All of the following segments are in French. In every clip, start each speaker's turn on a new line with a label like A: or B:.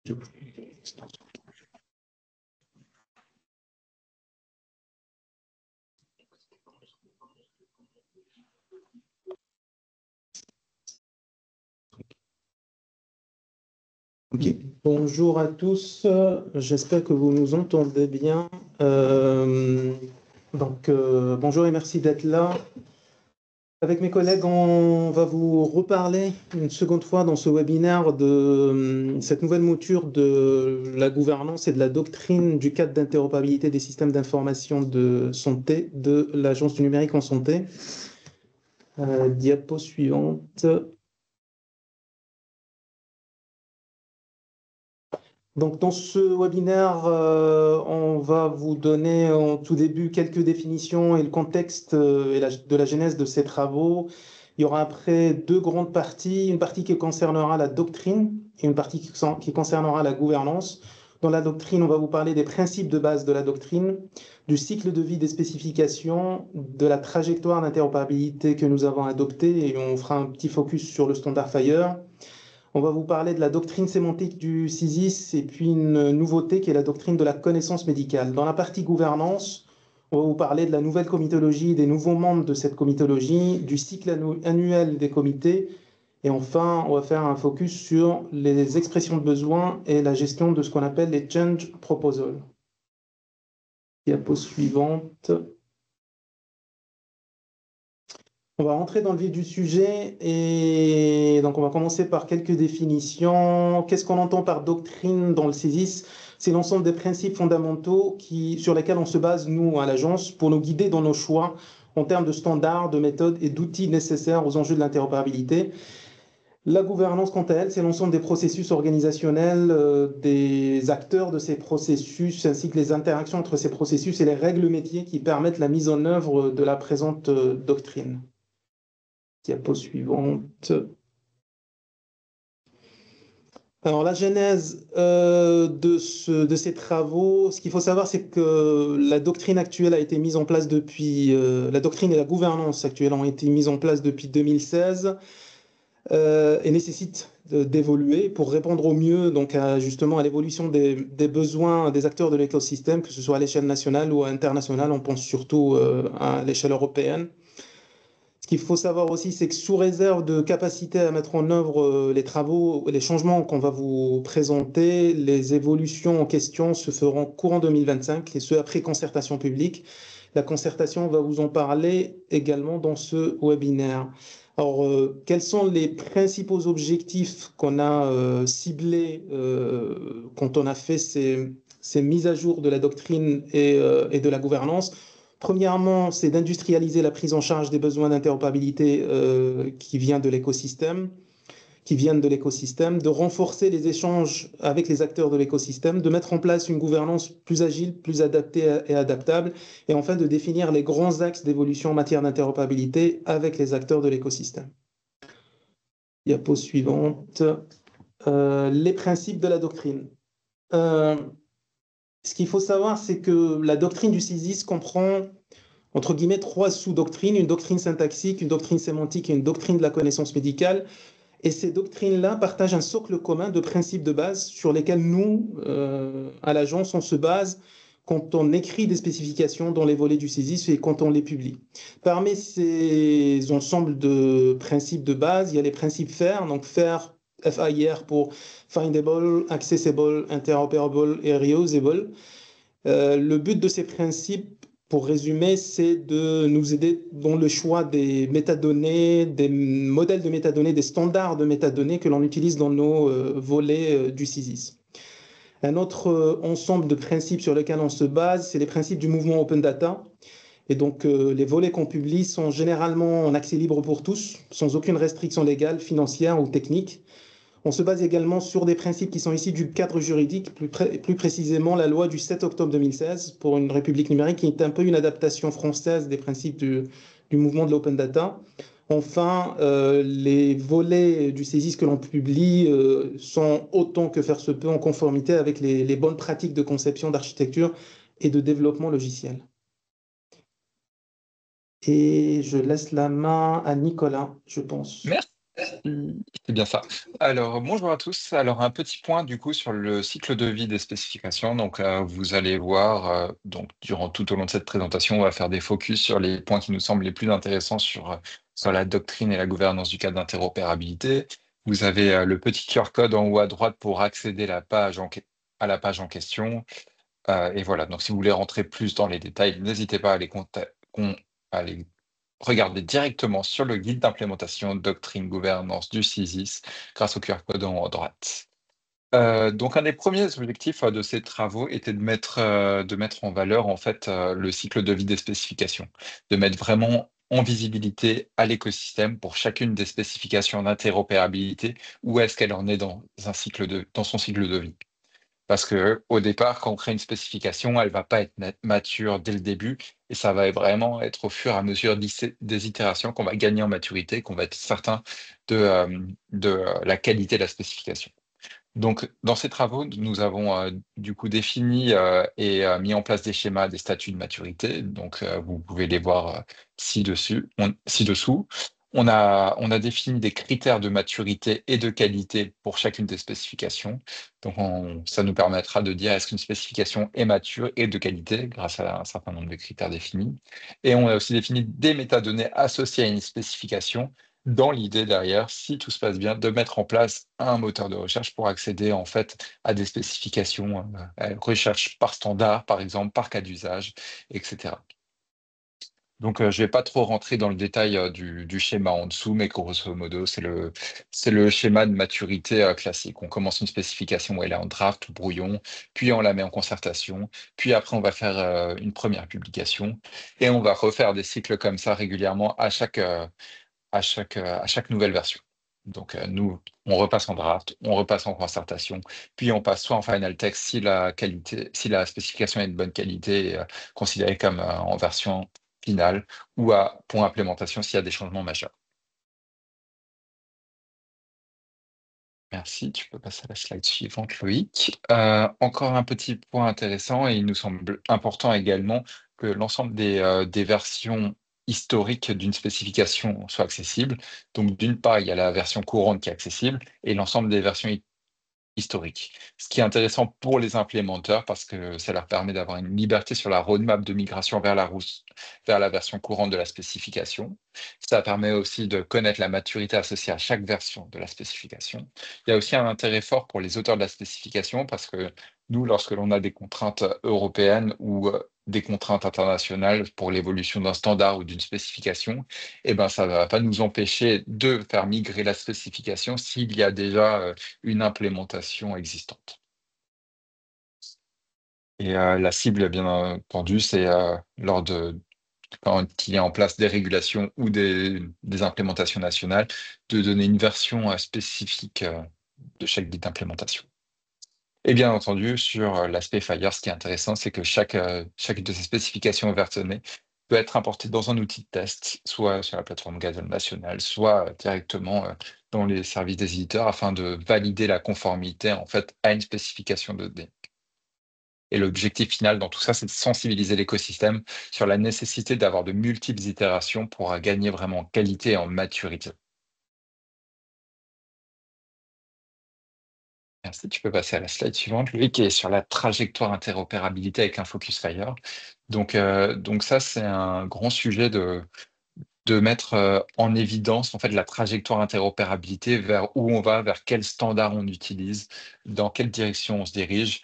A: Ok. Bonjour à tous, j'espère que vous nous entendez bien. Bonjour et merci d'être là. Avec mes collègues, on va vous reparler une seconde fois dans ce webinaire de cette nouvelle mouture de la gouvernance et de la doctrine du cadre d'interopérabilité des systèmes d'information de santé de l'Agence du numérique en santé. Diapo suivante. Donc, dans ce webinaire, on va vous donner en tout début quelques définitions et le contexte de la genèse de ces travaux. Il y aura après deux grandes parties, une partie qui concernera la doctrine et une partie qui concernera la gouvernance. Dans la doctrine, on va vous parler des principes de base de la doctrine, du cycle de vie des spécifications, de la trajectoire d'interopérabilité que nous avons adoptée, et on fera un petit focus sur le standard FHIR. On va vous parler de la doctrine sémantique du CISIS et puis une nouveauté qui est la doctrine de la connaissance médicale. Dans la partie gouvernance, on va vous parler de la nouvelle comitologie, des nouveaux membres de cette comitologie, du cycle annuel des comités. Et enfin, on va faire un focus sur les expressions de besoin et la gestion de ce qu'on appelle les change proposals. Diapo suivante. On va rentrer dans le vif du sujet et donc on va commencer par quelques définitions. Qu'est-ce qu'on entend par doctrine dans le CISIS? C'est l'ensemble des principes fondamentaux sur lesquels on se base, nous, à l'agence, pour nous guider dans nos choix en termes de standards, de méthodes et d'outils nécessaires aux enjeux de l'interopérabilité. La gouvernance, quant à elle, c'est l'ensemble des processus organisationnels, des acteurs de ces processus, ainsi que les interactions entre ces processus et les règles métiers qui permettent la mise en œuvre de la présente doctrine. Diapo suivante. Alors, la genèse de ces travaux, ce qu'il faut savoir, c'est que la doctrine actuelle a été mise en place depuis... la doctrine et la gouvernance actuelle ont été mises en place depuis 2016 et nécessitent d'évoluer pour répondre au mieux justement à l'évolution des besoins des acteurs de l'écosystème, que ce soit à l'échelle nationale ou internationale. On pense surtout à l'échelle européenne. Ce qu'il faut savoir aussi, c'est que sous réserve de capacité à mettre en œuvre les travaux, les changements qu'on va vous présenter, les évolutions en question se feront courant 2025, et ce, après concertation publique. La concertation, on va vous en parler également dans ce webinaire. Alors, quels sont les principaux objectifs qu'on a ciblés quand on a fait ces mises à jour de la doctrine et de la gouvernance? Premièrement, c'est d'industrialiser la prise en charge des besoins d'interopérabilité qui viennent de l'écosystème, de renforcer les échanges avec les acteurs de l'écosystème, de mettre en place une gouvernance plus agile, plus adaptée et adaptable, et enfin de définir les grands axes d'évolution en matière d'interopérabilité avec les acteurs de l'écosystème. Diapo suivante. Les principes de la doctrine. Ce qu'il faut savoir, c'est que la doctrine du CISIS comprend, entre guillemets, trois sous-doctrines, une doctrine syntaxique, une doctrine sémantique et une doctrine de la connaissance médicale. Et ces doctrines-là partagent un socle commun de principes de base sur lesquels nous, à l'agence, on se base quand on écrit des spécifications dans les volets du CISIS et quand on les publie. Parmi ces ensembles de principes de base, il y a les principes FAIR, donc FAIR, F-A-I-R pour Findable, Accessible, Interoperable et Reusable. Le but de ces principes, pour résumer, c'est de nous aider dans le choix des métadonnées, des modèles de métadonnées, des standards de métadonnées que l'on utilise dans nos volets du CISIS. Un autre ensemble de principes sur lesquels on se base, c'est les principes du mouvement Open Data. Et donc, les volets qu'on publie sont généralement en accès libre pour tous, sans aucune restriction légale, financière ou technique. On se base également sur des principes qui sont issus du cadre juridique, plus précisément la loi du 7 octobre 2016 pour une république numérique, qui est un peu une adaptation française des principes du mouvement de l'open data. Enfin, les volets du CISIS que l'on publie sont autant que faire se peut en conformité avec les bonnes pratiques de conception, d'architecture et de développement logiciel. Et je laisse la main à Nicolas, je pense.
B: C'est bien ça. Alors, bonjour à tous. Alors, un petit point du coup sur le cycle de vie des spécifications. Donc, vous allez voir, donc durant tout au long de cette présentation, on va faire des focus sur les points qui nous semblent les plus intéressants sur la doctrine et la gouvernance du cadre d'interopérabilité. Vous avez le petit QR code en haut à droite pour accéder à la page en question. Et voilà. Donc, si vous voulez rentrer plus dans les détails, n'hésitez pas à les regarder directement sur le guide d'implémentation doctrine gouvernance du CISIS grâce au QR code en haut à droite. Donc un des premiers objectifs de ces travaux était de mettre en valeur en fait le cycle de vie des spécifications, de mettre vraiment en visibilité à l'écosystème pour chacune des spécifications d'interopérabilité, où est-ce qu'elle en est dans son cycle de vie. Parce que au départ, quand on crée une spécification, elle va pas être mature dès le début, et ça va vraiment être au fur et à mesure des itérations qu'on va gagner en maturité, qu'on va être certain de la qualité de la spécification. Donc, dans ces travaux, nous avons du coup défini et mis en place des schémas, des statuts de maturité. Donc, vous pouvez les voir ci-dessous. On a défini des critères de maturité et de qualité pour chacune des spécifications. Donc, ça nous permettra de dire est-ce qu'une spécification est mature et de qualité grâce à un certain nombre de critères définis. Et on a aussi défini des métadonnées associées à une spécification dans l'idée derrière, si tout se passe bien, de mettre en place un moteur de recherche pour accéder en fait à des spécifications, recherche par standard, par exemple, par cas d'usage, etc. Donc, je vais pas trop rentrer dans le détail du schéma en dessous, mais grosso modo, c'est le schéma de maturité classique. On commence une spécification où elle est en draft ou brouillon, puis on la met en concertation, puis après on va faire une première publication, et on va refaire des cycles comme ça régulièrement à chaque nouvelle version. Donc, nous, on repasse en draft, on repasse en concertation, puis on passe soit en final text si la spécification est de bonne qualité, et, considérée comme en version finale, ou pour implémentation s'il y a des changements majeurs. Merci, tu peux passer à la slide suivante, Loïc. Encore un petit point intéressant, et il nous semble important également que l'ensemble des versions historiques d'une spécification soient accessibles. Donc, d'une part, il y a la version courante qui est accessible, et l'ensemble des versions historique. Ce qui est intéressant pour les implémenteurs parce que ça leur permet d'avoir une liberté sur la roadmap de migration vers la version courante de la spécification. Ça permet aussi de connaître la maturité associée à chaque version de la spécification. Il y a aussi un intérêt fort pour les auteurs de la spécification parce que nous, lorsque l'on a des contraintes européennes ou des contraintes internationales pour l'évolution d'un standard ou d'une spécification, eh ben, ça ne va pas nous empêcher de faire migrer la spécification s'il y a déjà une implémentation existante. Et la cible, bien entendu, c'est quand il y a en place des régulations ou des implémentations nationales, de donner une version spécifique de chaque guide d'implémentation. Et bien entendu, sur l'aspect Fire, ce qui est intéressant, c'est que chaque de ces spécifications versionnées peut être importée dans un outil de test, soit sur la plateforme Gazelle nationale, soit directement dans les services des éditeurs afin de valider la conformité en fait à une spécification de données. Et l'objectif final dans tout ça, c'est de sensibiliser l'écosystème sur la nécessité d'avoir de multiples itérations pour gagner vraiment en qualité et en maturité. Merci, tu peux passer à la slide suivante, Louis, qui est sur la trajectoire interopérabilité avec un focus Fire. Donc ça, c'est un grand sujet de mettre en évidence en fait la trajectoire interopérabilité vers où on va, vers quel standard on utilise, dans quelle direction on se dirige.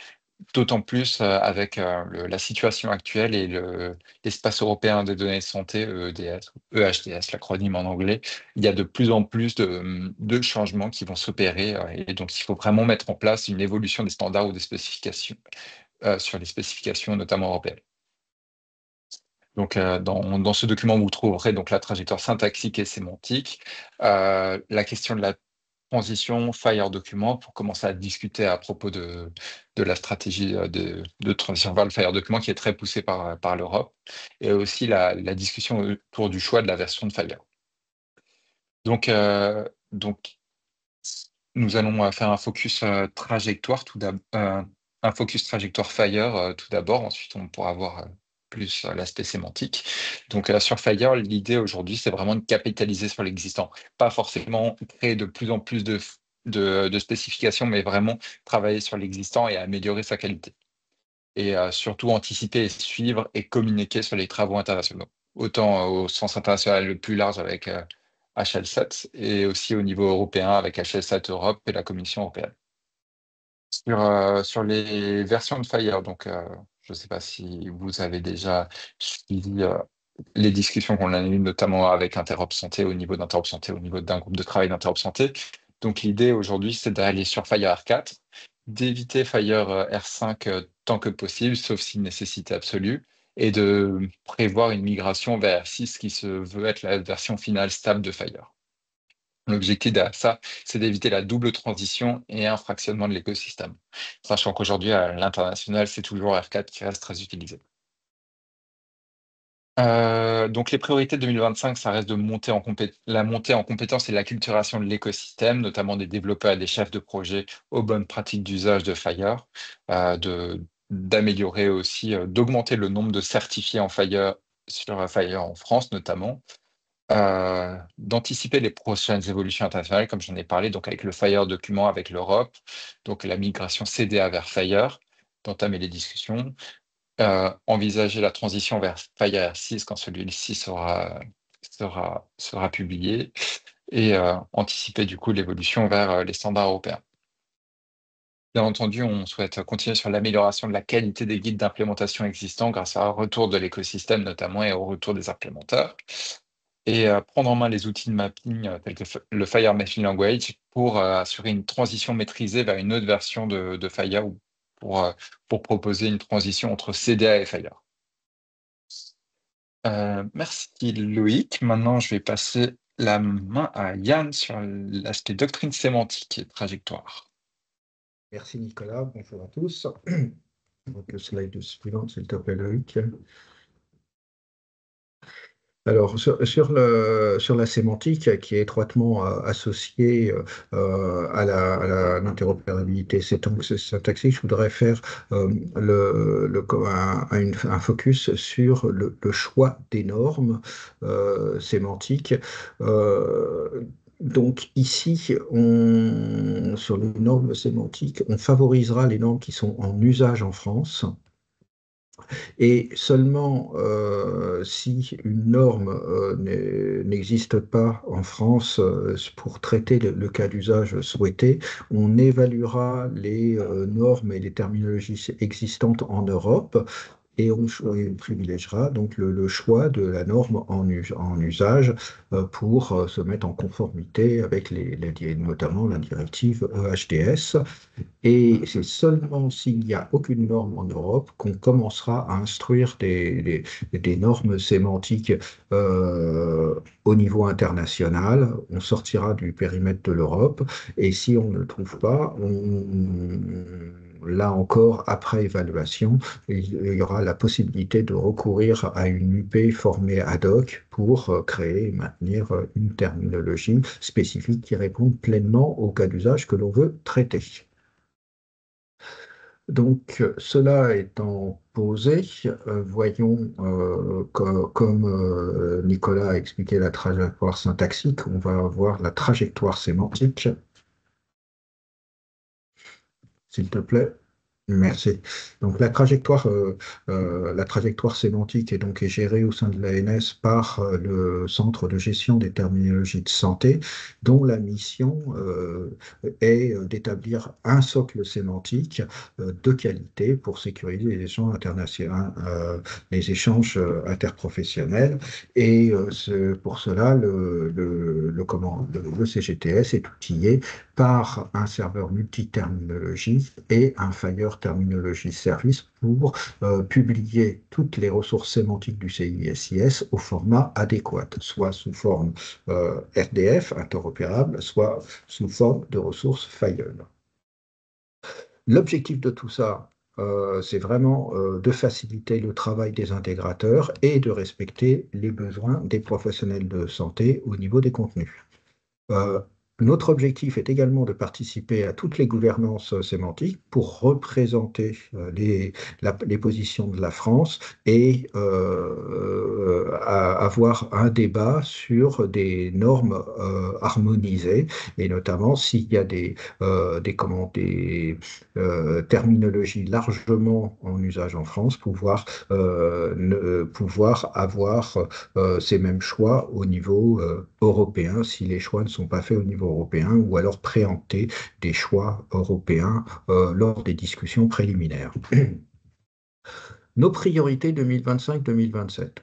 B: D'autant plus avec la situation actuelle et l'espace européen des données de santé, EHDS, l'acronyme en anglais, il y a de plus en plus de changements qui vont s'opérer, et donc il faut vraiment mettre en place une évolution des standards ou des spécifications sur les spécifications, notamment européennes. Donc, dans ce document, vous trouverez donc la trajectoire syntaxique et sémantique, la question de la transition Fire document pour commencer à discuter à propos de la stratégie de transition vers le Fire document qui est très poussée par l'Europe, et aussi la discussion autour du choix de la version de Fire. Donc, nous allons faire un focus trajectoire un focus trajectoire Fire tout d'abord. Ensuite, on pourra voir plus l'aspect sémantique. Donc sur Fire, l'idée aujourd'hui, c'est vraiment de capitaliser sur l'existant. Pas forcément créer de plus en plus de spécifications, mais vraiment travailler sur l'existant et améliorer sa qualité. Et surtout anticiper et suivre et communiquer sur les travaux internationaux, autant au sens international le plus large avec HL7 et aussi au niveau européen avec HL7 Europe et la Commission européenne. Sur les versions de Fire, donc je ne sais pas si vous avez déjà suivi les discussions qu'on a eues, notamment avec Interop Santé, au niveau d'Interop Santé, au niveau d'un groupe de travail d'Interop Santé. Donc l'idée aujourd'hui, c'est d'aller sur Fire R4, d'éviter Fire R5 tant que possible, sauf si nécessité absolue, et de prévoir une migration vers R6 qui se veut être la version finale stable de Fire. L'objectif derrière ça, c'est d'éviter la double transition et un fractionnement de l'écosystème. Sachant qu'aujourd'hui, à l'international, c'est toujours R4 qui reste très utilisé. Donc les priorités de 2025, ça reste de la montée en compétences et l'acculturation de l'écosystème, notamment des développeurs et des chefs de projet aux bonnes pratiques d'usage de Fire, d'améliorer aussi, d'augmenter le nombre de certifiés en Fire sur Fire en France notamment, d'anticiper les prochaines évolutions internationales, comme j'en ai parlé, donc avec le Fire document avec l'Europe, donc la migration CDA vers Fire, d'entamer les discussions, envisager la transition vers Fire R6 quand celui-ci sera publié, et anticiper du coup l'évolution vers les standards européens. Bien entendu, on souhaite continuer sur l'amélioration de la qualité des guides d'implémentation existants grâce à un retour de l'écosystème notamment et au retour des implémenteurs. Et prendre en main les outils de mapping tels que le Fire Machine Language pour assurer une transition maîtrisée vers une autre version de Fire ou pour proposer une transition entre CDA et Fire. Merci Loïc. Maintenant, je vais passer la main à Yann sur l'aspect doctrine sémantique et trajectoire.
C: Merci Nicolas, bonjour à tous. Donc, le slide suivant, s'il te plaît, Loïc. Alors, sur la sémantique, qui est étroitement associée à l'interopérabilité syntaxique, je voudrais faire un focus sur le choix des normes sémantiques. Donc ici, sur les normes sémantiques, on favorisera les normes qui sont en usage en France. Et seulement si une norme n'existe pas en France pour traiter le cas d'usage souhaité, on évaluera les normes et les terminologies existantes en Europe et on privilégiera donc le choix de la norme en usage pour se mettre en conformité avec notamment la directive EHDS. Et c'est seulement s'il n'y a aucune norme en Europe qu'on commencera à instruire des normes sémantiques au niveau international. On sortira du périmètre de l'Europe. Et si on ne le trouve pas, là encore, après évaluation, il y aura la possibilité de recourir à une UP formée ad hoc pour créer et maintenir une terminologie spécifique qui réponde pleinement au cas d'usage que l'on veut traiter. Donc, cela étant posé, voyons, comme Nicolas a expliqué la trajectoire syntaxique, on va voir la trajectoire sémantique. S'il te plaît. Merci. Donc la trajectoire sémantique est gérée au sein de l'ANS par le Centre de gestion des terminologies de santé, dont la mission est d'établir un socle sémantique de qualité pour sécuriser les échanges internationaux, les échanges interprofessionnels. Et pour cela, le CGTS est outillé par un serveur multiterminologie et un Fire Terminology Service pour publier toutes les ressources sémantiques du CISIS au format adéquat, soit sous forme RDF, interopérable, soit sous forme de ressources Fire. L'objectif de tout ça, c'est vraiment de faciliter le travail des intégrateurs et de respecter les besoins des professionnels de santé au niveau des contenus. Notre objectif est également de participer à toutes les gouvernances sémantiques pour représenter les positions de la France et avoir un débat sur des normes harmonisées, et notamment s'il y a des terminologies largement en usage en France, pouvoir avoir ces mêmes choix au niveau européen, si les choix ne sont pas faits au niveau européen, ou alors préempter des choix européens lors des discussions préliminaires. Nos priorités 2025-2027.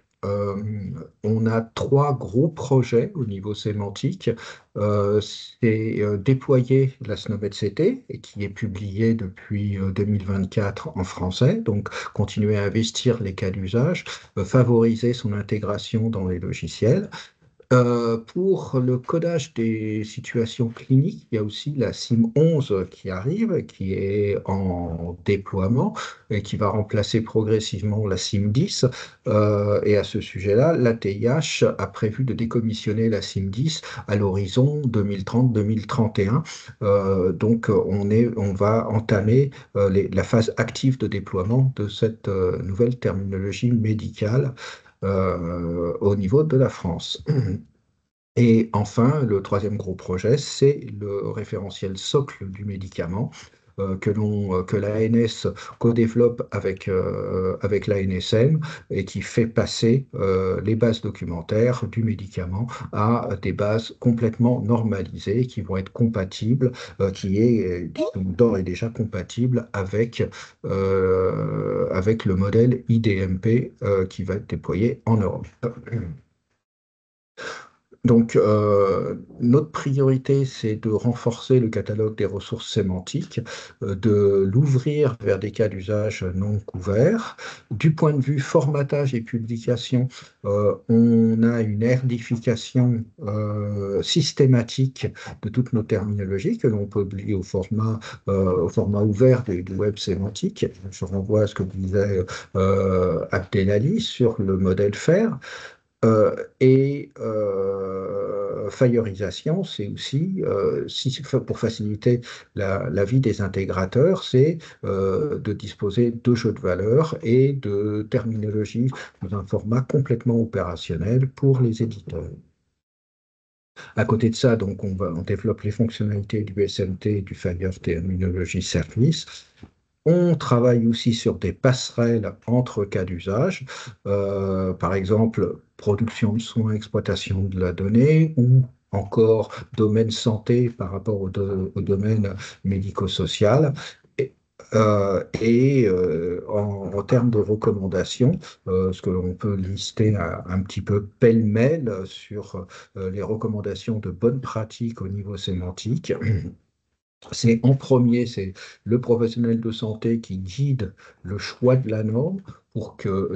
C: On a 3 gros projets au niveau sémantique. C'est déployer la SNOMED-CT, qui est publiée depuis 2024 en français, donc continuer à investir les cas d'usage, favoriser son intégration dans les logiciels. Pour le codage des situations cliniques, il y a aussi la CIM 11 qui arrive, qui est en déploiement et qui va remplacer progressivement la CIM 10. Et à ce sujet-là, l'ATIH a prévu de décommissionner la CIM 10 à l'horizon 2030-2031. Donc, on va entamer la phase active de déploiement de cette nouvelle terminologie médicale au niveau de la France. Et enfin, le troisième gros projet, c'est le référentiel socle du médicament que l'ANS co-développe avec l'ANSM et qui fait passer les bases documentaires du médicament à des bases complètement normalisées qui vont être compatibles, qui sont d'ores et déjà compatibles avec le modèle IDMP qui va être déployé en Europe. Donc, notre priorité, c'est de renforcer le catalogue des ressources sémantiques, de l'ouvrir vers des cas d'usage non couverts. Du point de vue formatage et publication, on a une herdification systématique de toutes nos terminologies que l'on publie au format ouvert du web sémantique. Je renvoie à ce que disait Abdelali sur le modèle FAIR. Fireisation, c'est aussi, pour faciliter la vie des intégrateurs, c'est de disposer de jeux de valeurs et de terminologie dans un format complètement opérationnel pour les éditeurs. À côté de ça, donc, on développe les fonctionnalités du SMT et du Fire Terminology Service. On travaille aussi sur des passerelles entre cas d'usage, par exemple production de soins, exploitation de la donnée, ou encore domaine santé par rapport au domaine médico-social. En termes de recommandations, ce que l'on peut lister un petit peu pêle-mêle sur les recommandations de bonnes pratiques au niveau sémantique. En premier, c'est le professionnel de santé qui guide le choix de la norme pour que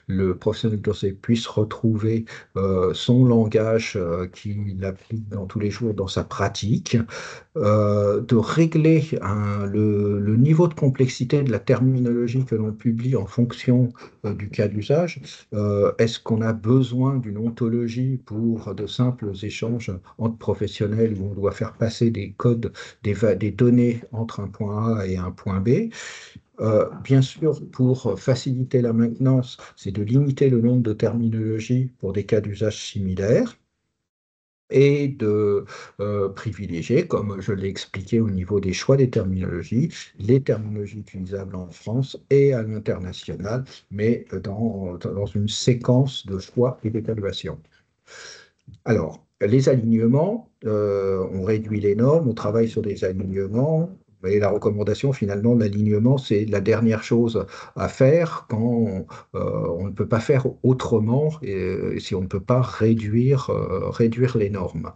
C: le professionnel de santé puisse retrouver son langage qu'il applique dans tous les jours dans sa pratique, de régler le niveau de complexité de la terminologie que l'on publie en fonction du cas d'usage. Est-ce qu'on a besoin d'une ontologie pour de simples échanges entre professionnels où on doit faire passer des codes, des données entre un point A et un point B? Bien sûr, pour faciliter la maintenance, c'est de limiter le nombre de terminologies pour des cas d'usage similaires et de privilégier, comme je l'ai expliqué au niveau des choix des terminologies, les terminologies utilisables en France et à l'international, mais dans une séquence de choix et d'évaluation. Alors, les alignements, on réduit les normes, on travaille sur des alignements, et la recommandation, finalement, l'alignement, c'est la dernière chose à faire quand on ne peut pas faire autrement et si on ne peut pas réduire les normes,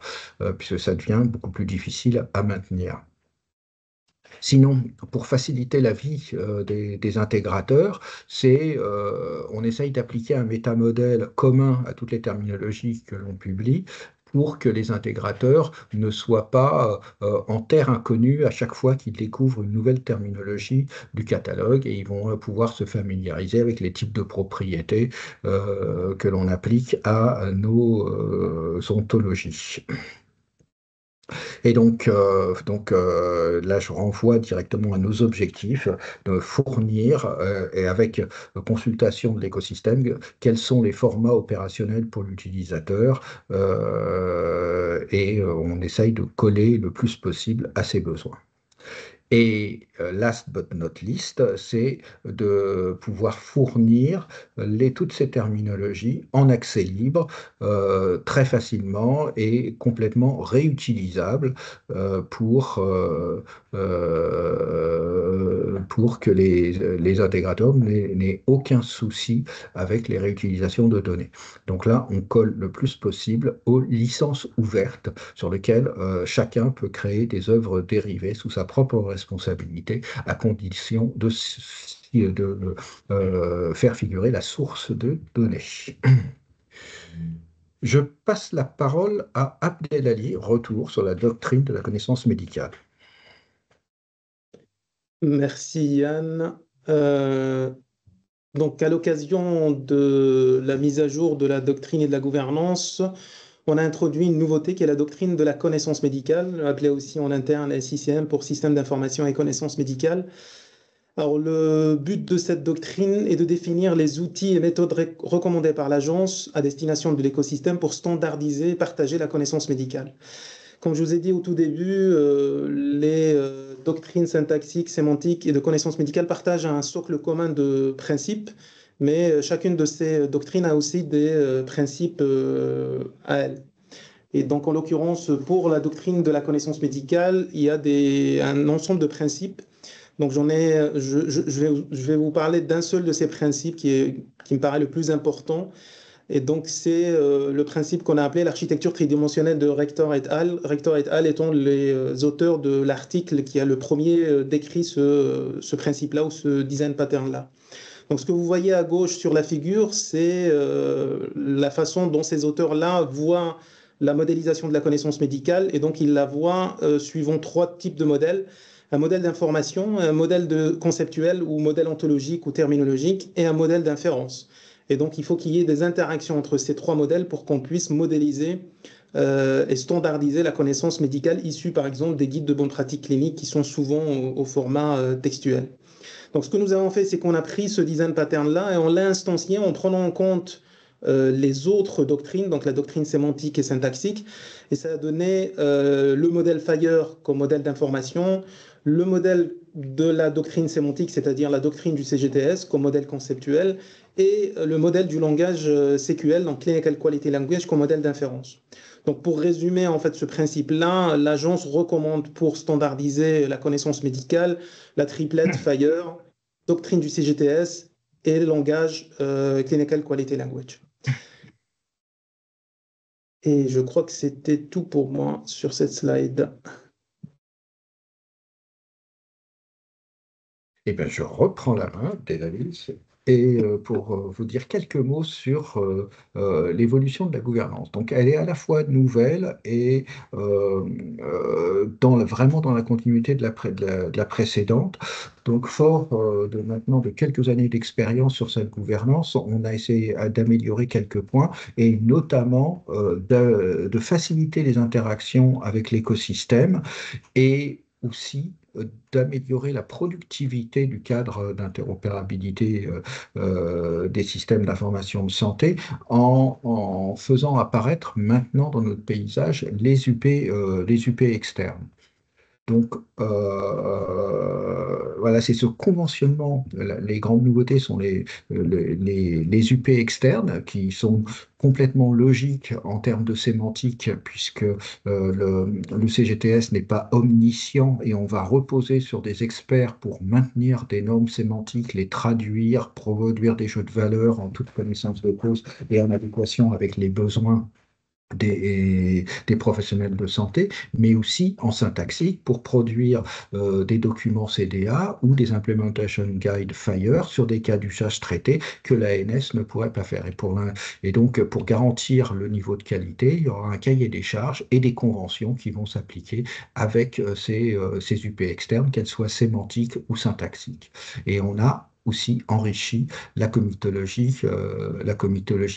C: puisque ça devient beaucoup plus difficile à maintenir. Sinon, pour faciliter la vie des intégrateurs, on essaye d'appliquer un métamodèle commun à toutes les terminologies que l'on publie pour que les intégrateurs ne soient pas en terre inconnue à chaque fois qu'ils découvrent une nouvelle terminologie du catalogue, et ils vont pouvoir se familiariser avec les types de propriétés que l'on applique à nos ontologies. Et là, je renvoie directement à nos objectifs de fournir, et avec consultation de l'écosystème, quels sont les formats opérationnels pour l'utilisateur, et on essaye de coller le plus possible à ses besoins. Et last but not least, c'est de pouvoir fournir toutes ces terminologies en accès libre, très facilement et complètement réutilisables, pour que les intégrateurs n'aient aucun souci avec les réutilisations de données. Donc là, on colle le plus possible aux licences ouvertes sur lesquelles chacun peut créer des œuvres dérivées sous sa propre responsabilité, à condition de faire figurer la source de données. Je passe la parole à Abdelali, retour sur la doctrine de la connaissance médicale.
A: Merci Yann. Donc, à l'occasion de la mise à jour de la doctrine et de la gouvernance, on a introduit une nouveauté qui est la doctrine de la connaissance médicale, appelée aussi en interne SICM pour Système d'information et connaissance médicale. Alors, le but de cette doctrine est de définir les outils et méthodes recommandés par l'agence à destination de l'écosystème pour standardiser et partager la connaissance médicale. Comme je vous ai dit au tout début, les doctrines syntaxiques, sémantiques et de connaissance médicale partagent un socle commun de principes, mais chacune de ces doctrines a aussi des principes à elle. Et donc, en l'occurrence, pour la doctrine de la connaissance médicale, il y a un ensemble de principes. Donc, je vais vous parler d'un seul de ces principes qui me paraît le plus important. Et donc, c'est le principe qu'on a appelé l'architecture tridimensionnelle de Rector et al. Rector et al. Étant les auteurs de l'article qui a le premier décrit ce principe-là ou ce design pattern-là. Donc, ce que vous voyez à gauche sur la figure, c'est la façon dont ces auteurs-là voient la modélisation de la connaissance médicale. Et donc, ils la voient suivant 3 types de modèles. Un modèle d'information, un modèle conceptuel ou modèle ontologique ou terminologique, et un modèle d'inférence. Et donc, il faut qu'il y ait des interactions entre ces 3 modèles pour qu'on puisse modéliser et standardiser la connaissance médicale issue, par exemple, des guides de bonne pratique clinique qui sont souvent au format textuel. Donc, ce que nous avons fait, c'est qu'on a pris ce design pattern-là et on l'a instancié en prenant en compte les autres doctrines, donc la doctrine sémantique et syntaxique, et ça a donné le modèle FHIR comme modèle d'information, le modèle de la doctrine sémantique, c'est-à-dire la doctrine du CGTS comme modèle conceptuel, et le modèle du langage CQL, donc Clinical Quality Language, comme modèle d'inférence. Donc, pour résumer en fait ce principe-là, l'agence recommande pour standardiser la connaissance médicale la triplette FHIR, doctrine du CGTS et le langage Clinical Quality Language. Et je crois que c'était tout pour moi sur cette slide.
C: Eh bien, je reprends la main, Délalis, et pour vous dire quelques mots sur l'évolution de la gouvernance. Donc, elle est à la fois nouvelle et vraiment dans la continuité de la précédente. Donc, fort maintenant de quelques années d'expérience sur cette gouvernance, on a essayé d'améliorer quelques points, et notamment de faciliter les interactions avec l'écosystème, et aussi d'améliorer la productivité du cadre d'interopérabilité des systèmes d'information de santé en faisant apparaître maintenant dans notre paysage les UP externes. Donc, voilà, c'est ce conventionnement. Les grandes nouveautés sont les UP externes qui sont complètement logiques en termes de sémantique, puisque le CGTS n'est pas omniscient et on va reposer sur des experts pour maintenir des normes sémantiques, les traduire, produire des jeux de valeurs en toute connaissance de cause et en adéquation avec les besoins des professionnels de santé, mais aussi en syntaxique pour produire des documents CDA ou des Implementation Guide FHIR sur des cas d'usage traités que l'ANS ne pourrait pas faire. Et donc, pour garantir le niveau de qualité, il y aura un cahier des charges et des conventions qui vont s'appliquer avec ces UP externes, qu'elles soient sémantiques ou syntaxiques. Et on a aussi enrichi la comitologie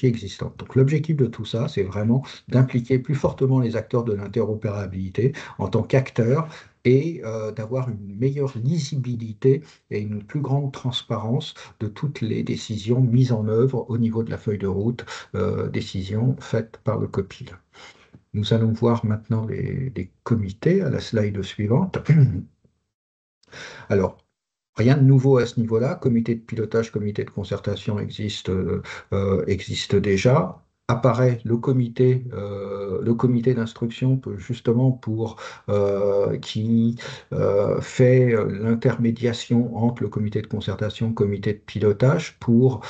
C: existante. Donc l'objectif de tout ça, c'est vraiment d'impliquer plus fortement les acteurs de l'interopérabilité en tant qu'acteurs et d'avoir une meilleure lisibilité et une plus grande transparence de toutes les décisions mises en œuvre au niveau de la feuille de route, décisions faites par le COPIL. Nous allons voir maintenant les comités à la slide suivante. Alors, rien de nouveau à ce niveau-là. Comité de pilotage, comité de concertation existe déjà. Apparaît le comité d'instruction justement qui fait l'intermédiation entre le comité de concertation et le comité de pilotage pour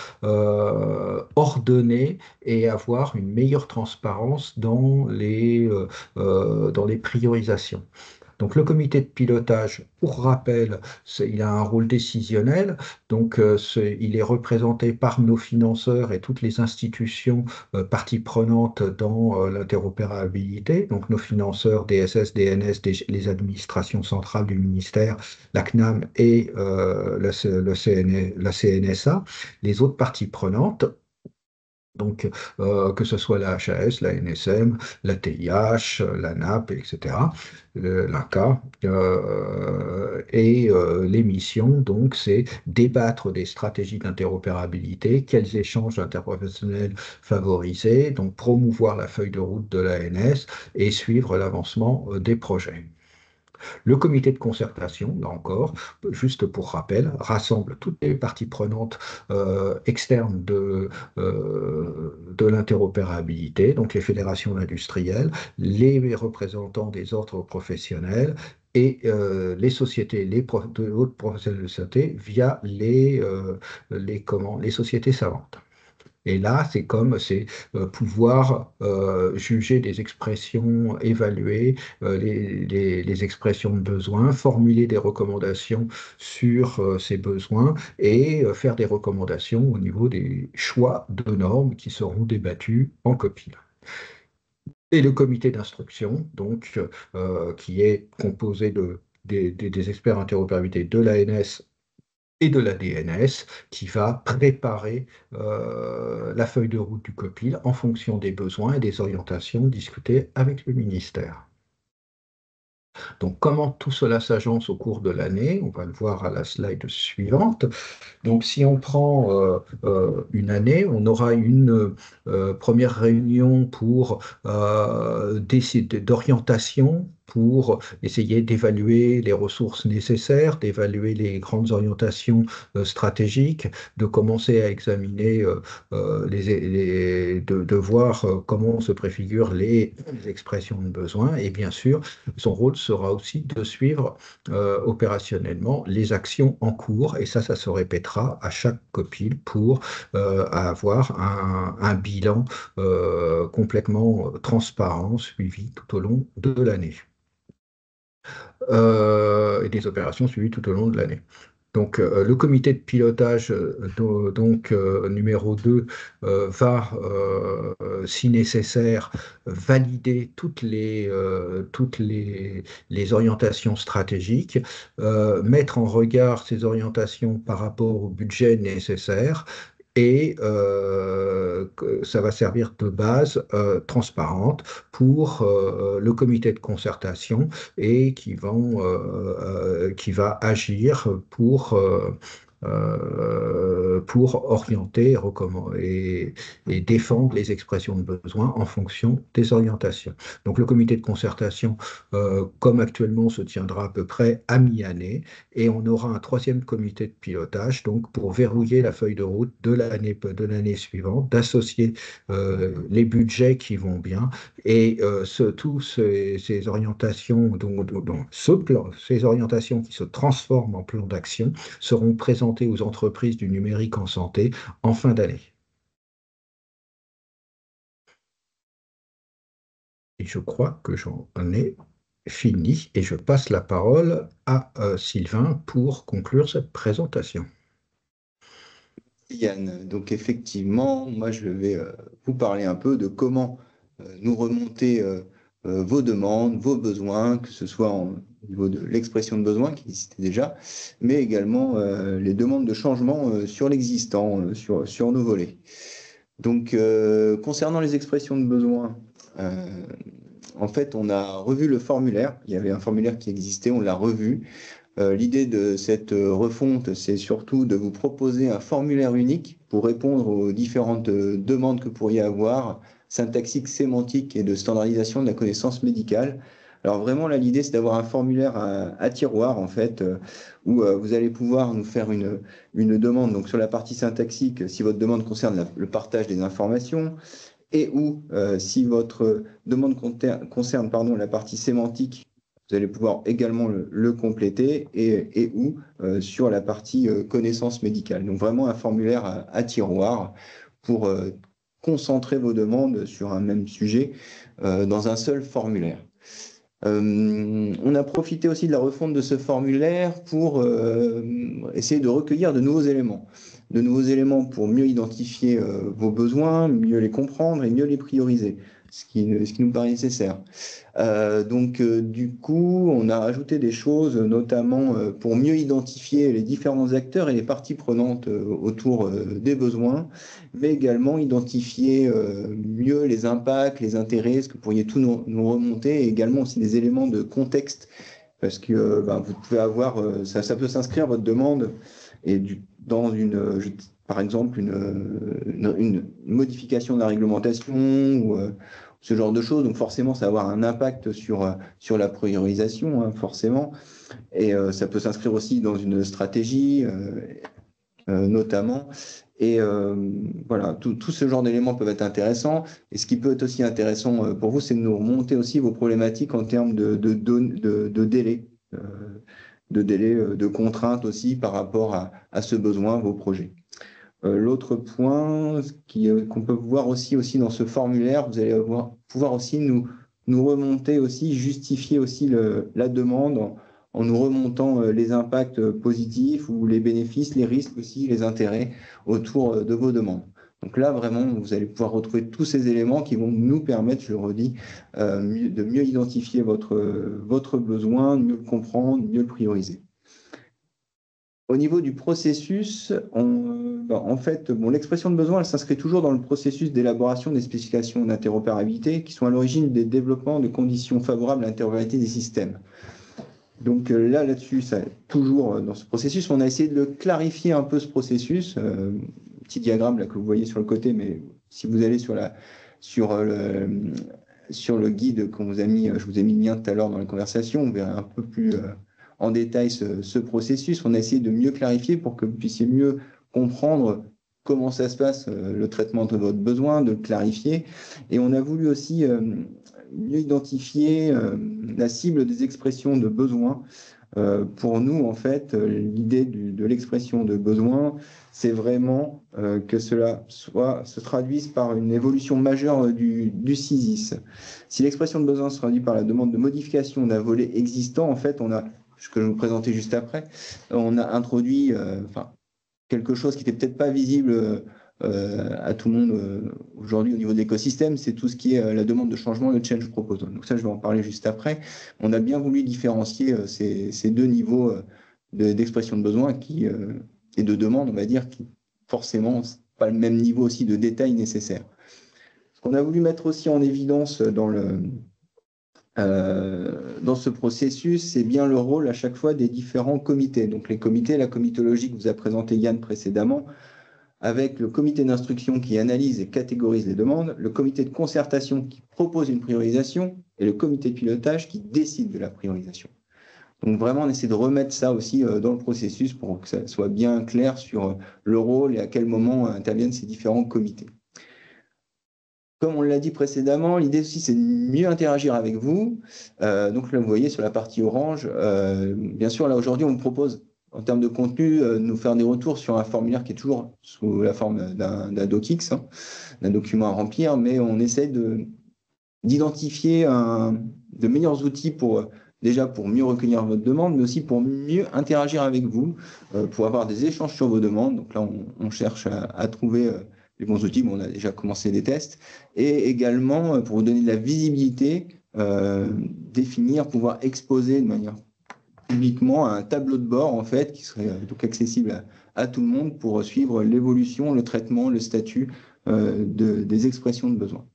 C: ordonner et avoir une meilleure transparence dans les priorisations. Donc le comité de pilotage, pour rappel, il a un rôle décisionnel, donc il est représenté par nos financeurs et toutes les institutions parties prenantes dans l'interopérabilité, donc nos financeurs DSS, DNS, les administrations centrales du ministère, la CNAM et la CNSA, les autres parties prenantes. Donc, que ce soit la HAS, la NSM, la TIH, la NAP, etc., l'INCA. Les missions, donc, c'est débattre des stratégies d'interopérabilité, quels échanges interprofessionnels favoriser, donc promouvoir la feuille de route de l'ANS et suivre l'avancement des projets. Le comité de concertation, là encore, juste pour rappel, rassemble toutes les parties prenantes externes de l'interopérabilité, donc les fédérations industrielles, les représentants des ordres professionnels et les sociétés, les autres professionnels de santé via les sociétés savantes. Et là, c'est pouvoir juger des expressions, évaluer les expressions de besoins, formuler des recommandations sur ces besoins et faire des recommandations au niveau des choix de normes qui seront débattus en copie. Et le comité d'instruction, donc, qui est composé des experts interopérabilité de l'ANS et de la DNS qui va préparer la feuille de route du COPIL en fonction des besoins et des orientations discutées avec le ministère. Donc, comment tout cela s'agence au cours de l'année? On va le voir à la slide suivante. Donc, si on prend une année, on aura une première réunion pour décider d'orientation, pour essayer d'évaluer les ressources nécessaires, d'évaluer les grandes orientations stratégiques, de commencer à examiner, de voir comment se préfigurent les expressions de besoin. Et bien sûr, son rôle sera aussi de suivre opérationnellement les actions en cours. Et ça se répétera à chaque COPIL pour avoir un bilan complètement transparent, suivi tout au long de l'année. Et des opérations suivies tout au long de l'année. Donc, le comité de pilotage, numéro 2, va, si nécessaire, valider toutes les orientations stratégiques, mettre en regard ces orientations par rapport au budget nécessaire, et ça va servir de base transparente pour le comité de concertation et qui va agir pour orienter et défendre les expressions de besoin en fonction des orientations. Donc le comité de concertation, comme actuellement, se tiendra à peu près à mi-année et on aura un troisième comité de pilotage donc pour verrouiller la feuille de route de l'année suivante, d'associer les budgets qui vont bien et tous ces orientations, ces orientations qui se transforment en plan d'action seront présentées aux entreprises du numérique en santé en fin d'année. Et je crois que j'en ai fini et je passe la parole à Sylvain pour conclure cette présentation.
D: Yann, donc effectivement, moi je vais vous parler un peu de comment nous remonter vos demandes, vos besoins, que ce soit au niveau de l'expression de besoin qui existait déjà, mais également les demandes de changement sur l'existant, sur nos volets. Donc, concernant les expressions de besoin, en fait, on a revu le formulaire. Il y avait un formulaire qui existait, on l'a revu. L'idée de cette refonte, c'est surtout de vous proposer un formulaire unique pour répondre aux différentes demandes que vous pourriez avoir, syntaxique, sémantique et de standardisation de la connaissance médicale. Alors vraiment, là, l'idée, c'est d'avoir un formulaire à tiroir, en fait, où vous allez pouvoir nous faire une demande. Donc, sur la partie syntaxique, si votre demande concerne le partage des informations, et ou si votre demande concerne la partie sémantique, vous allez pouvoir également le compléter, et ou sur la partie connaissance médicale. Donc, vraiment un formulaire à tiroir pour concentrer vos demandes sur un même sujet dans un seul formulaire. On a profité aussi de la refonte de ce formulaire pour essayer de recueillir de nouveaux éléments. De nouveaux éléments pour mieux identifier vos besoins, mieux les comprendre et mieux les prioriser, ce qui nous paraît nécessaire. Du coup, on a ajouté des choses, notamment pour mieux identifier les différents acteurs et les parties prenantes autour des besoins, mais également identifier mieux les impacts, les intérêts, ce que vous pourriez tout nous remonter, et également aussi des éléments de contexte, parce que vous pouvez avoir, ça peut s'inscrire votre demande et dans par exemple une modification de la réglementation ou ce genre de choses. Donc forcément, ça va avoir un impact sur la priorisation, hein, forcément. Et ça peut s'inscrire aussi dans une stratégie, notamment. Et voilà, tout ce genre d'éléments peuvent être intéressants. Et ce qui peut être aussi intéressant pour vous, c'est de nous remonter aussi vos problématiques en termes de délai, de contraintes aussi par rapport à ce besoin, vos projets. L'autre point qu'on peut voir aussi dans ce formulaire, vous allez pouvoir aussi nous remonter aussi, justifier aussi la demande en nous remontant les impacts positifs ou les bénéfices, les risques aussi, les intérêts autour de vos demandes. Donc là, vraiment, vous allez pouvoir retrouver tous ces éléments qui vont nous permettre, je le redis, de mieux identifier votre besoin, de mieux le comprendre, mieux le prioriser. Au niveau du processus, en fait, l'expression de besoin, elle s'inscrit toujours dans le processus d'élaboration des spécifications d'interopérabilité qui sont à l'origine des développements de conditions favorables à l'interopérabilité des systèmes. Donc là-dessus, toujours dans ce processus, on a essayé de clarifier un peu ce processus. Petit diagramme là que vous voyez sur le côté, mais si vous allez sur le guide qu'on vous a mis, je vous ai mis le lien tout à l'heure dans la conversation, vous verrez un peu plus en détail ce processus. On a essayé de mieux clarifier pour que vous puissiez mieux comprendre comment ça se passe, le traitement de votre besoin, de le clarifier. Et on a voulu aussi mieux identifier la cible des expressions de besoin. Pour nous, en fait, l'idée de l'expression de besoin, c'est vraiment que cela se traduise par une évolution majeure du CISIS. Si l'expression de besoin se traduit par la demande de modification d'un volet existant, en fait, on a, ce que je vais vous présenter juste après, on a introduit quelque chose qui n'était peut-être pas visible à tout le monde aujourd'hui au niveau de l'écosystème, c'est tout ce qui est la demande de changement, le change proposal. Donc ça, je vais en parler juste après. On a bien voulu différencier ces deux niveaux d'expression de besoin et de demande, on va dire, qui forcément pas le même niveau aussi de détail nécessaire. Ce qu'on a voulu mettre aussi en évidence dans ce processus, c'est bien le rôle à chaque fois des différents comités. Donc les comités, la comitologie que vous a présenté Yann précédemment, avec le comité d'instruction qui analyse et catégorise les demandes, le comité de concertation qui propose une priorisation et le comité de pilotage qui décide de la priorisation. Donc vraiment, on essaie de remettre ça aussi dans le processus pour que ça soit bien clair sur le rôle et à quel moment interviennent ces différents comités. Comme on l'a dit précédemment, l'idée aussi, c'est de mieux interagir avec vous. Donc là, vous voyez sur la partie orange, bien sûr, là aujourd'hui, on vous propose en termes de contenu, nous faire des retours sur un formulaire qui est toujours sous la forme d'un docx, d'un document à remplir, mais on essaie d'identifier de meilleurs outils déjà pour mieux recueillir votre demande, mais aussi pour mieux interagir avec vous, pour avoir des échanges sur vos demandes. Donc là, on cherche à trouver les bons outils. On a déjà commencé des tests. Et également, pour vous donner de la visibilité définir, pouvoir exposer de manière publiquement un tableau de bord en fait qui serait donc accessible à tout le monde pour suivre l'évolution, le traitement, le statut des expressions de besoin.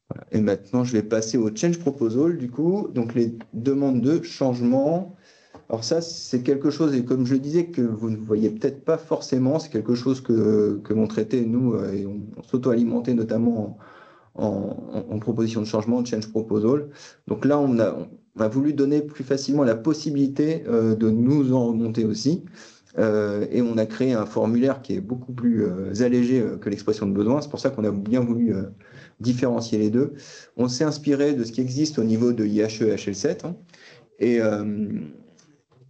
D: Voilà. Et maintenant, je vais passer au change proposal du coup, donc les demandes de changement. Alors ça, c'est quelque chose, et comme je le disais, que vous ne voyez peut-être pas forcément, c'est quelque chose que l'on traitait, nous, et on s'auto-alimentait notamment en proposition de changement, de change proposal. Donc là, on a voulu donner plus facilement la possibilité de nous en remonter aussi. Et on a créé un formulaire qui est beaucoup plus allégé que l'expression de besoin. C'est pour ça qu'on a bien voulu différencier les deux. On s'est inspiré de ce qui existe au niveau de IHE et HL7. Hein,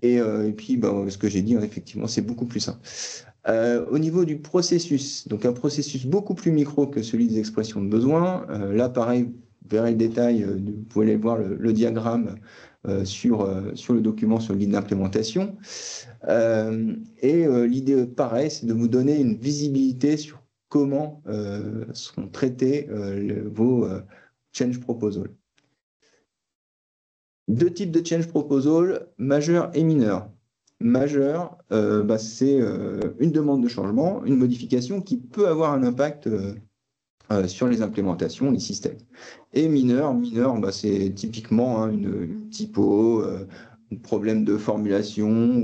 D: et puis, ce que j'ai dit, hein, effectivement, c'est beaucoup plus simple. Au niveau du processus, donc un processus beaucoup plus micro que celui des expressions de besoin. Là, pareil, vous verrez le détail, vous pouvez aller voir le diagramme sur le document, sur le guide d'implémentation. L'idée, pareil, c'est de vous donner une visibilité sur comment seront traités vos change proposals. Deux types de change proposal, majeur et mineur. Majeur, c'est une demande de changement, une modification qui peut avoir un impact sur les implémentations, les systèmes. Et mineur, c'est typiquement une typo, un problème de formulation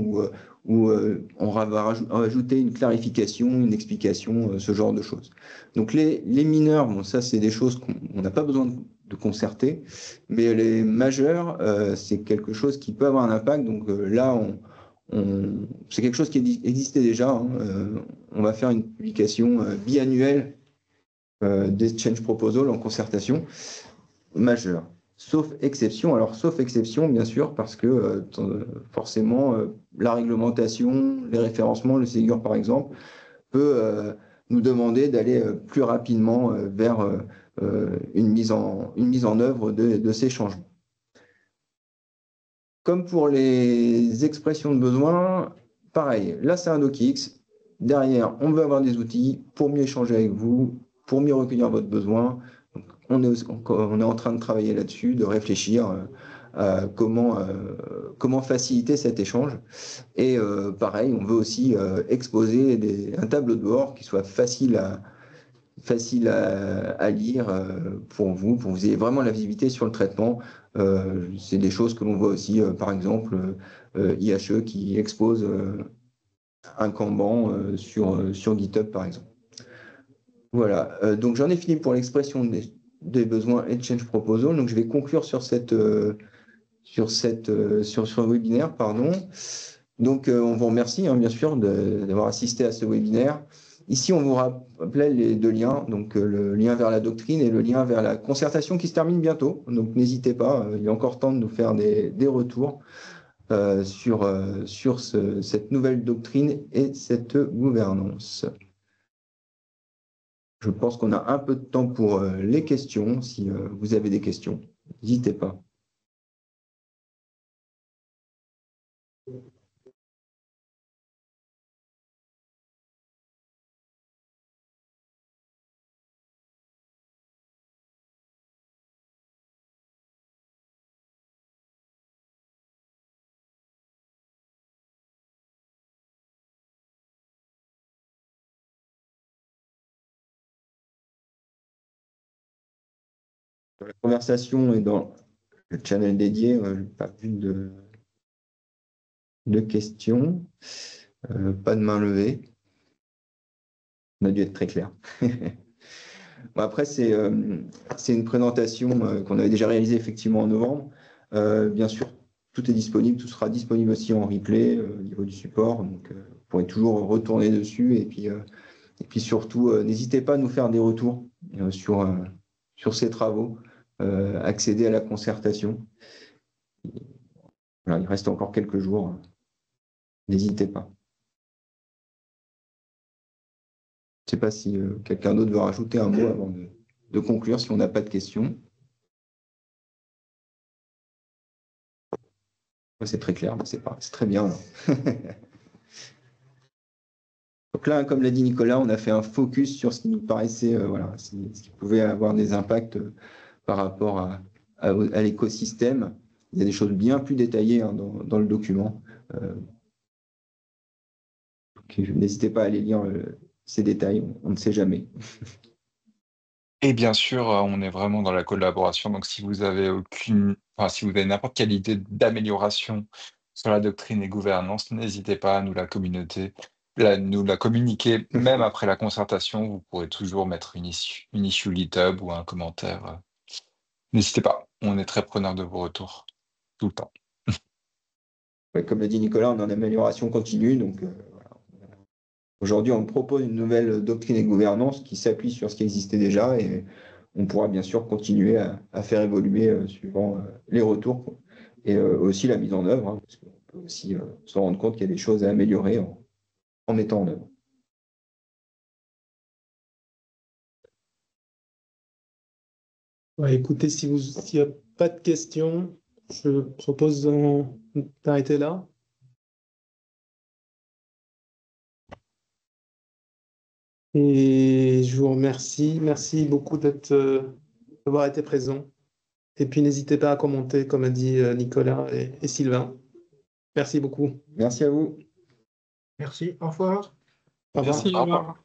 D: où on va ajouter une clarification, une explication, ce genre de choses. Donc les mineurs, ça c'est des choses qu'on n'a pas besoin de concerter, mais les majeurs, c'est quelque chose qui peut avoir un impact. Donc là, c'est quelque chose qui existait déjà. Hein. On va faire une publication biannuelle des change proposals en concertation majeure. Sauf exception. Alors, sauf exception, bien sûr, parce que forcément, la réglementation, les référencements, le Ségur, par exemple, peut nous demander d'aller plus rapidement vers une mise en œuvre de ces changements. Comme pour les expressions de besoin, pareil, là c'est un DocX. Derrière, on veut avoir des outils pour mieux échanger avec vous, pour mieux recueillir votre besoin. Donc, on est en train de travailler là-dessus, de réfléchir à comment faciliter cet échange. Et pareil, on veut aussi exposer un tableau de bord qui soit facile à lire pour vous que vous ayez vraiment la visibilité sur le traitement. C'est des choses que l'on voit aussi, par exemple, IHE qui expose un Kanban sur GitHub, par exemple. Voilà, donc j'en ai fini pour l'expression des besoins et de change proposal. Donc je vais conclure sur ce webinaire, pardon. Donc on vous remercie, hein, bien sûr, d'avoir assisté à ce webinaire. Ici, on vous rappelait les deux liens, donc le lien vers la doctrine et le lien vers la concertation qui se termine bientôt. Donc n'hésitez pas, il est encore temps de nous faire des retours sur cette nouvelle doctrine et cette gouvernance. Je pense qu'on a un peu de temps pour les questions. Si vous avez des questions, n'hésitez pas. La conversation est dans le channel dédié. Je n'ai pas vu de questions. Pas de main levée. On a dû être très clair. Bon, après, c'est une présentation qu'on avait déjà réalisée effectivement en novembre. Bien sûr, tout est disponible, tout sera disponible aussi en replay au niveau du support. Donc, vous pourrez toujours retourner dessus. Et puis surtout, n'hésitez pas à nous faire des retours sur ces travaux, accéder à la concertation. Voilà, il reste encore quelques jours. N'hésitez pas. Je ne sais pas si quelqu'un d'autre veut rajouter un mot avant de conclure, si on n'a pas de questions. C'est très clair, c'est très bien. Donc là, comme l'a dit Nicolas, on a fait un focus sur ce qui nous paraissait, ce qui pouvait avoir des impacts par rapport à l'écosystème. Il y a des choses bien plus détaillées dans le document. N'hésitez pas à aller lire ces détails, on ne sait jamais.
B: Et bien sûr, on est vraiment dans la collaboration. Donc, si vous avez si vous avez n'importe quelle idée d'amélioration sur la doctrine et gouvernance, n'hésitez pas à nous la communiquer. Même après la concertation, vous pourrez toujours mettre une issue GitHub ou un commentaire. N'hésitez pas. On est très preneur de vos retours tout le temps.
D: Ouais, comme l'a dit Nicolas, on est en amélioration continue. Donc, aujourd'hui, on propose une nouvelle doctrine et gouvernance qui s'appuie sur ce qui existait déjà et on pourra bien sûr continuer à faire évoluer suivant les retours et aussi la mise en œuvre, hein, parce qu'on peut aussi se rendre compte qu'il y a des choses à améliorer en mettant en œuvre.
A: Ouais, écoutez, s'il n'y a pas de questions, je propose d'arrêter là. Et je vous remercie. Merci beaucoup d'avoir été présent. Et puis, n'hésitez pas à commenter, comme a dit Nicolas et Sylvain. Merci beaucoup.
D: Merci à vous.
C: Merci, au revoir.
A: Au revoir.
E: Merci, au revoir.